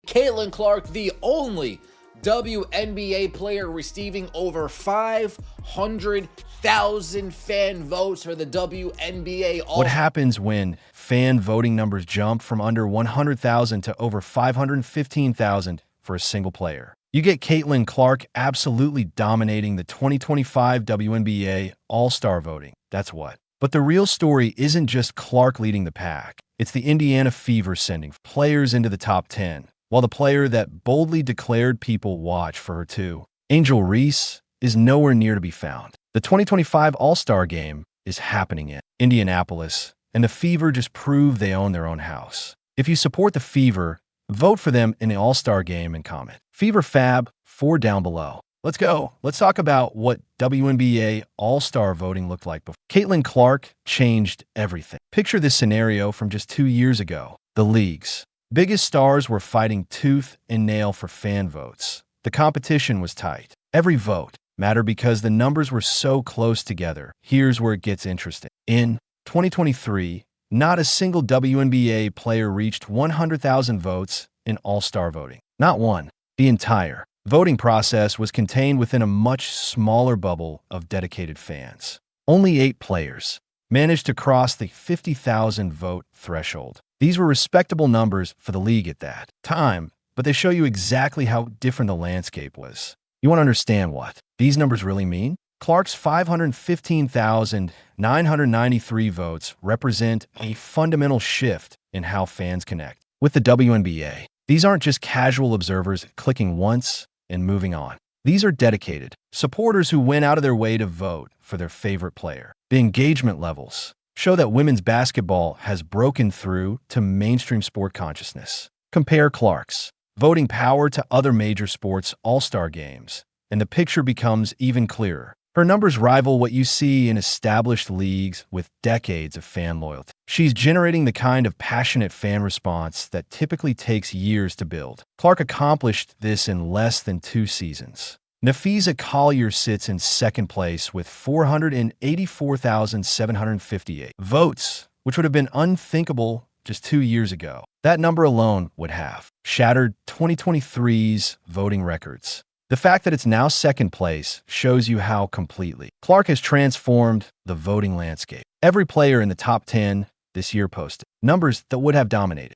Caitlin Clark, the only WNBA player receiving over 500,000 fan votes for the WNBA What happens when fan voting numbers jump from under 100,000 to over 515,000 for a single player? You get Caitlin Clark absolutely dominating the 2025 WNBA All-Star voting. That's what. But the real story isn't just Clark leading the pack. It's the Indiana Fever sending players into the top 10, while the player that boldly declared people watch for her too, Angel Reese, is nowhere near to be found. The 2025 All-Star Game is happening in Indianapolis, and the Fever just proved they own their own house. If you support the Fever, vote for them in the All-Star Game and comment Fever Fab 4 down below. Let's go. Let's talk about what WNBA All-Star voting looked like before. Caitlin Clark changed everything. Picture this scenario from just 2 years ago. The league's biggest stars were fighting tooth and nail for fan votes. The competition was tight. Every vote mattered because the numbers were so close together. Here's where it gets interesting. In 2023, not a single WNBA player reached 100,000 votes in All-Star voting. Not one. The entire voting process was contained within a much smaller bubble of dedicated fans. Only 8 players managed to cross the 50,000 vote threshold. These were respectable numbers for the league at that time, but they show you exactly how different the landscape was. You want to understand what these numbers really mean? Clark's 515,993 votes represent a fundamental shift in how fans connect with the WNBA. These aren't just casual observers clicking once and moving on. These are dedicated supporters who went out of their way to vote for their favorite player. The engagement levels show that women's basketball has broken through to mainstream sport consciousness. Compare Clark's voting power to other major sports all-star games, and the picture becomes even clearer. Her numbers rival what you see in established leagues with decades of fan loyalty. She's generating the kind of passionate fan response that typically takes years to build. Clark accomplished this in less than 2 seasons. Nafisa Collier sits in second place with 484,758 votes, which would have been unthinkable just 2 years ago. That number alone would have shattered 2023's voting records. The fact that it's now second place shows you how completely Clark has transformed the voting landscape. Every player in the top 10 this year posted numbers that would have dominated